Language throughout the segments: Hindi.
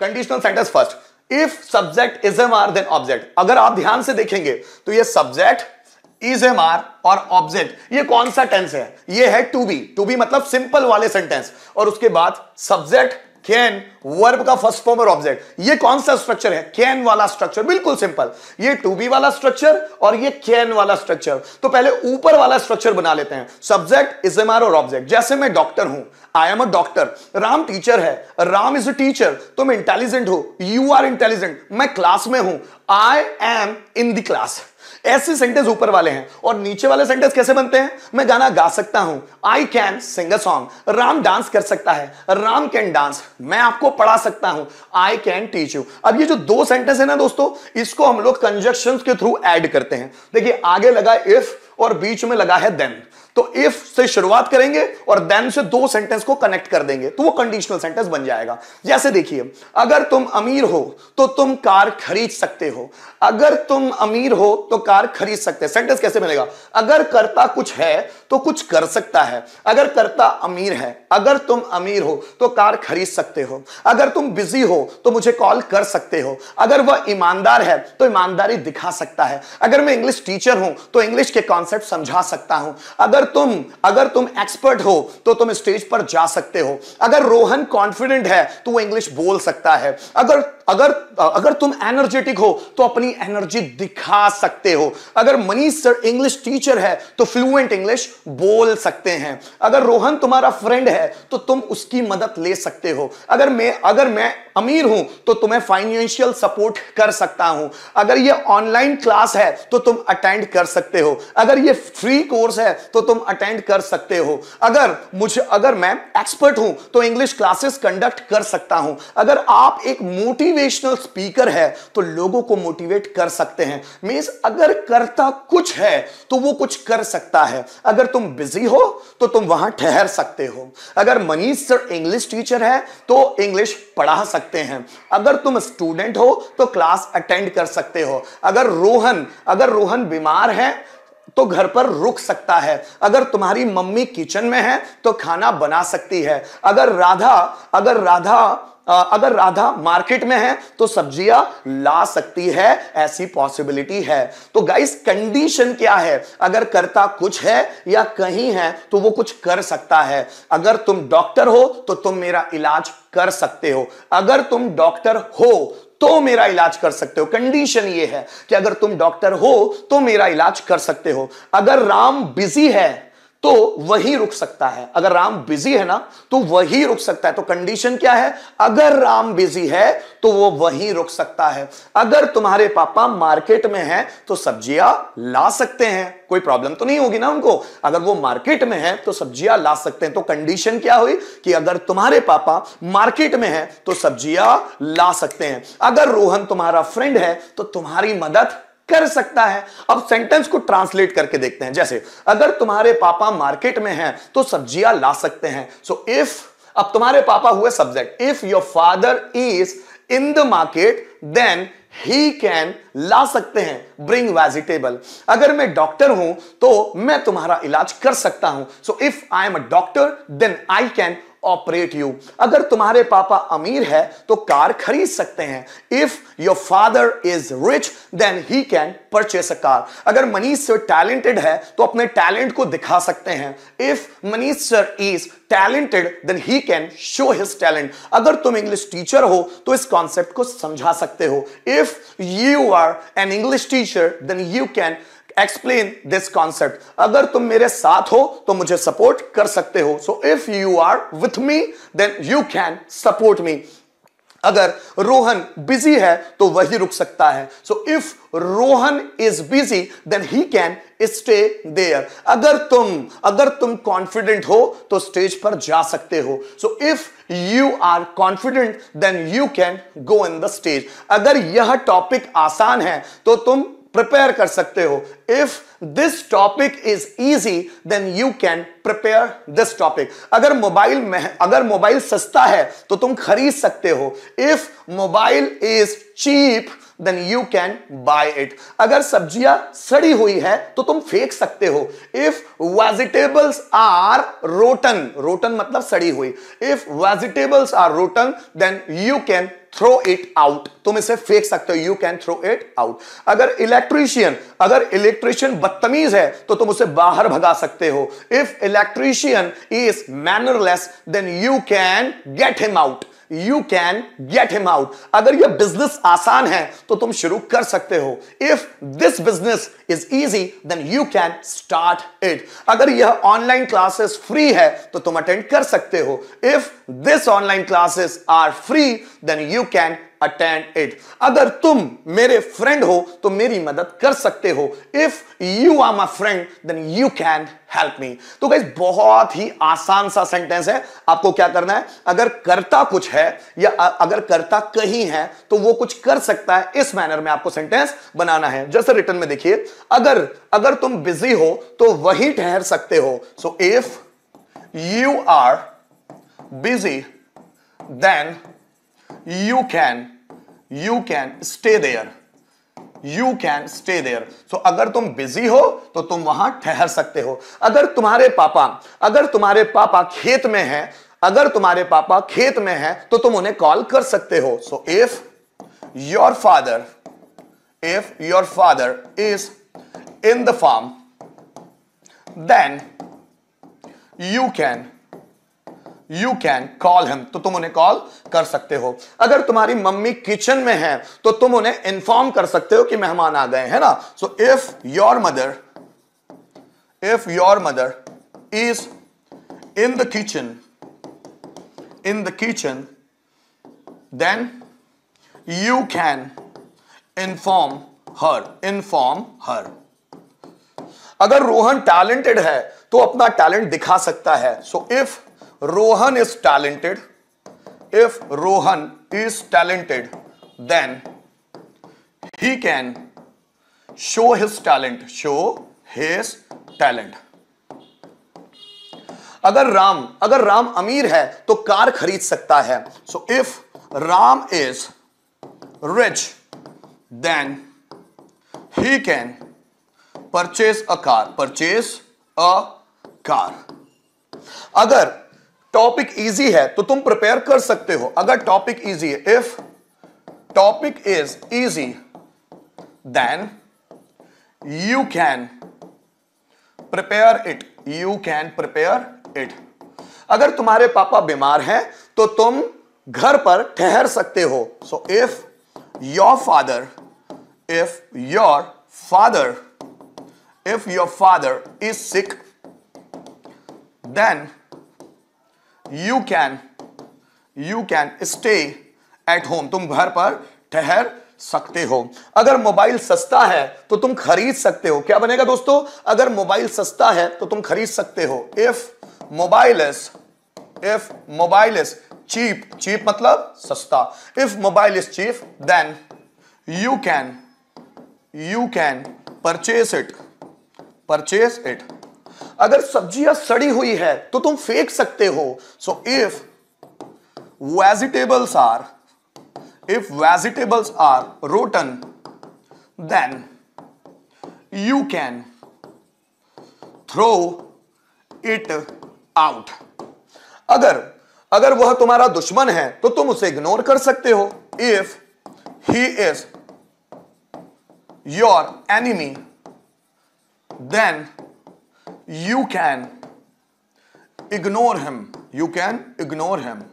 Conditional sentence first, if subject is am are then object. अगर आप ध्यान से देखेंगे तो ये सब्जेक्ट इज एम आर और ऑब्जेक्ट, ये कौन सा टेंस है? ये है टू बी। टू बी मतलब सिंपल वाले सेंटेंस, और उसके बाद सब्जेक्ट कैन, वर्ब का फर्स्ट फॉर्म और ऑब्जेक्ट। ये कौन सा स्ट्रक्चर है? कैन वाला स्ट्रक्चर, बिल्कुल सिंपल। ये टू बी वाला स्ट्रक्चर और ये कैन वाला स्ट्रक्चर। तो पहले ऊपर वाला स्ट्रक्चर बना लेते हैं, सब्जेक्ट इज एम आर और ऑब्जेक्ट। जैसे मैं डॉक्टर हूं, आई am a doctor, Ram teacher है, राम इज अ टीचर, तुम इंटेलिजेंट हो, यू आर इंटेलिजेंट, मैं क्लास में हूं, I am in the class. ऐसे सेंटेंस ऊपर वाले हैं। और नीचे वाले सेंटेंस कैसे बनते हैं? मैं गाना गा सकता हूं, I can sing a song, Ram dance कर सकता है, राम कैन डांस, मैं आपको पढ़ा सकता हूं, आई कैन टीच यू। अब ये जो दो सेंटेंस है ना दोस्तों, इसको हम लोग कंजक्शंस के थ्रू ऐड करते हैं। देखिए आगे लगा इफ और बीच में लगा है देन, तो इफ से शुरुआत करेंगे और देन से दो सेंटेंस को कनेक्ट कर देंगे तो वो कंडीशनल सेंटेंस बन जाएगा। जैसे देखिए, अगर तुम अमीर हो तो तुम कार खरीद सकते हो, अगर तुम अमीर हो तो कार खरीद सकते हैं। सेंटेंस कैसे बनेगा? अगर करता कुछ है तो कुछ कर सकता है, अगर करता अमीर है, अगर तुम अमीर हो तो कार खरीद सकते हो, अगर तुम बिजी हो तो मुझे कॉल कर सकते हो, अगर वह ईमानदार है तो ईमानदारी दिखा सकता है, अगर मैं इंग्लिश टीचर हूं तो इंग्लिश के कॉन्सेप्ट समझा सकता हूं, अगर तुम एक्सपर्ट हो तो तुम स्टेज पर जा सकते हो, अगर रोहन कॉन्फिडेंट है तो वो इंग्लिश बोल सकता है, अगर तुम एनर्जेटिक हो तो अपनी एनर्जी दिखा सकते हो, अगर मनीष सर इंग्लिश टीचर है तो फ्लुएंट इंग्लिश बोल सकते हैं, अगर रोहन तुम्हारा फ्रेंड है तो तुम उसकी मदद ले सकते हो, अगर मैं अमीर हूं तो तुम्हें फाइनेंशियल सपोर्ट कर सकता हूं, अगर ये ऑनलाइन क्लास है तो तुम अटेंड कर सकते हो, अगर ये फ्री कोर्स है तो तुम अटेंड कर सकते हो, अगर मैं एक्सपर्ट हूं तो इंग्लिश क्लासेस कंडक्ट कर सकता हूं, अगर आप एक मोटिवेशनल स्पीकर है तो लोगों को मोटिवेट कर सकते हैं। मींस अगर करता कुछ है तो वो कुछ कर सकता है, अगर तुम बिजी हो तो तुम वहां ठहर सकते हो, अगर मनीष सर इंग्लिश टीचर है तो इंग्लिश पढ़ा सकते हैं, अगर तुम स्टूडेंट हो तो क्लास अटेंड कर सकते हो, अगर रोहन बीमार है तो घर पर रुक सकता है, अगर तुम्हारी मम्मी किचन में है तो खाना बना सकती है, अगर राधा मार्केट में है तो सब्जियां ला सकती है, ऐसी पॉसिबिलिटी है। तो गाइस कंडीशन क्या है? अगर करता कुछ है या कहीं है तो वो कुछ कर सकता है। अगर तुम डॉक्टर हो तो तुम मेरा इलाज कर सकते हो, अगर तुम डॉक्टर हो तो मेरा इलाज कर सकते हो। कंडीशन ये है कि अगर तुम डॉक्टर हो तो मेरा इलाज कर सकते हो। अगर राम बिजी है तो वही रुक सकता है, अगर राम बिजी है ना तो वही रुक सकता है। तो कंडीशन क्या है? अगर राम बिजी है तो वो वही रुक सकता है। अगर तुम्हारे पापा मार्केट में हैं तो सब्जियां ला सकते हैं, कोई प्रॉब्लम तो नहीं होगी ना उनको, अगर वो मार्केट में है तो सब्जियां ला सकते हैं। तो कंडीशन क्या हुई कि अगर तुम्हारे पापा मार्केट में है तो सब्जियां ला सकते हैं। अगर रोहन तुम्हारा फ्रेंड है तो तुम्हारी मदद कर सकता है। अब सेंटेंस को ट्रांसलेट करके देखते हैं। जैसे अगर तुम्हारे पापा मार्केट में हैं तो सब्जियां ला सकते हैं। सो इफ, अब तुम्हारे पापा हुए subject, if your father is in the market then he can, ला सकते हैं, ब्रिंग वेजिटेबल। अगर मैं डॉक्टर हूं तो मैं तुम्हारा इलाज कर सकता हूं। So if I am a doctor then I can operate you. अगर तुम्हारे पापा अमीर है तो कार खरीद सकते हैं। If your father is rich then he can purchase a car. अगर मनीष सर टैलेंटेड है तो अपने टैलेंट को दिखा सकते हैं। If Manish sir is talented then he can show his talent. अगर तुम इंग्लिश टीचर हो तो इस कॉन्सेप्ट को समझा सकते हो। If you are an English teacher then you can explain this concept. अगर तुम मेरे साथ हो तो मुझे सपोर्ट कर सकते हो। So if you are with me then you can support me. अगर रोहन बिजी है तो वही रुक सकता है। So if Rohan is busy then he can stay there. अगर तुम कॉन्फिडेंट हो तो स्टेज पर जा सकते हो। So if you are confident then you can go in the stage. अगर यह टॉपिक आसान है तो तुम प्रिपेयर कर सकते हो। If this topic is easy then you can prepare this topic. अगर मोबाइल सस्ता है तो तुम खरीद सकते हो। If mobile is cheap then you can buy it. अगर सब्जियां सड़ी हुई है तो तुम फेंक सकते हो। If vegetables are rotten, rotten मतलब सड़ी हुई, if vegetables are rotten then you can throw it out, तुम इसे फेंक सकते हो, you can throw it out. अगर इलेक्ट्रीशियन बदतमीज है तो तुम उसे बाहर भगा सकते हो। If electrician is mannerless then you can get him out, you can get him out. अगर यह बिजनेस आसान है तो तुम शुरू कर सकते हो। If this business is easy then you can start it. अगर यह ऑनलाइन क्लासेस फ्री है तो तुम अटेंड कर सकते हो। If this online classes are free then you can attend it. अगर तुम मेरे फ्रेंड हो तो मेरी मदद कर सकते हो। If you are my friend then you can help me. तो गाइस बहुत ही आसान सा सेंटेंस है। आपको क्या करना है, अगर करता कुछ है या अगर करता कहीं है तो वो कुछ कर सकता है, इस मैनर में आपको सेंटेंस बनाना है। जैसे रिटर्न में देखिए, अगर तुम बिजी हो तो वही ठहर सकते हो। So if you are busy then you can stay there, you can stay there। so अगर तुम बिजी हो तो तुम वहां ठहर सकते हो। अगर तुम्हारे पापा खेत में हैं, तो तुम उन्हें कॉल कर सकते हो। so if your father is in the farm then you can call him, तो तुम उन्हें कॉल कर सकते हो। अगर तुम्हारी मम्मी किचन में है तो तुम उन्हें इन्फॉर्म कर सकते हो कि मेहमान आ गए हैं ना। So if your mother is in the kitchen then you can inform her. अगर रोहन टैलेंटेड है तो अपना टैलेंट दिखा सकता है। So if Rohan is talented, then he can show his talent, अगर राम अमीर है तो कार खरीद सकता है। So if Ram is rich then he can purchase a car। अगर टॉपिक इजी है तो तुम प्रिपेयर कर सकते हो। अगर टॉपिक इजी है, if topic is easy then you can prepare it, अगर तुम्हारे पापा बीमार हैं तो तुम घर पर ठहर सकते हो। So if your father is sick then you can stay at home, तुम घर पर ठहर सकते हो। अगर मोबाइल सस्ता है तो तुम खरीद सकते हो। क्या बनेगा दोस्तों, अगर मोबाइल सस्ता है तो तुम खरीद सकते हो। इफ मोबाइल इज चीप मतलब सस्ता, if mobile is cheap then you can purchase it. अगर सब्जियां सड़ी हुई है तो तुम फेंक सकते हो। So if vegetables are rotten then you can throw it out. अगर वह तुम्हारा दुश्मन है तो तुम उसे इग्नोर कर सकते हो। If he is your enemy then you can ignore him।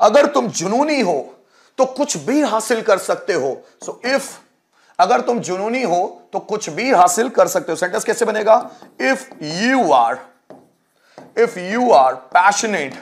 अगर तुम जुनूनी हो तो कुछ भी हासिल कर सकते हो। सो इफ अगर तुम जुनूनी हो तो कुछ भी हासिल कर सकते हो। सेंटेंस कैसे बनेगा, if you are passionate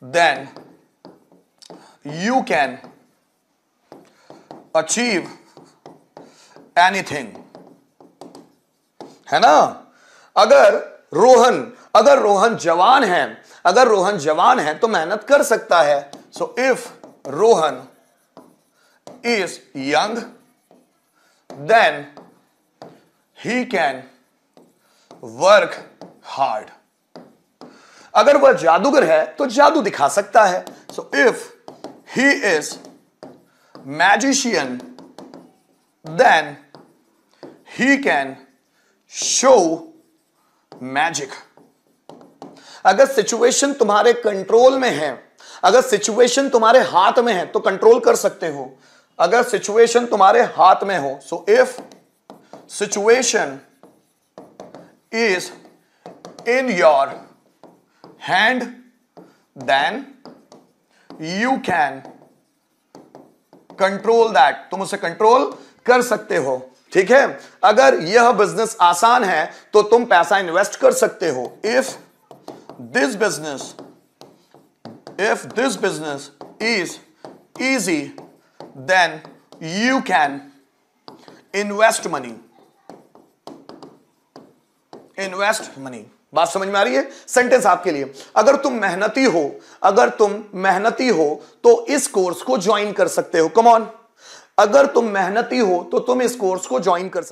then you can achieve anything, है ना। अगर रोहन जवान है तो मेहनत कर सकता है। So if Rohan is young then he can work hard. अगर वह जादूगर है तो जादू दिखा सकता है। So if he is magician then he can show magic. अगर सिचुएशन तुम्हारे कंट्रोल में है, अगर सिचुएशन तुम्हारे हाथ में है तो कंट्रोल कर सकते हो। अगर सिचुएशन तुम्हारे हाथ में हो, so if situation is in your hand then you can control that, तुम उसे कंट्रोल कर सकते हो। ठीक है, अगर यह बिजनेस आसान है तो तुम पैसा इन्वेस्ट कर सकते हो। If this business is easy then you can invest money. बात समझ में आ रही है? सेंटेंस आपके लिए, अगर तुम मेहनती हो तो इस कोर्स को ज्वाइन कर सकते हो। कम ऑन, अगर तुम मेहनती हो तो तुम इस कोर्स को ज्वाइन कर सकते हो।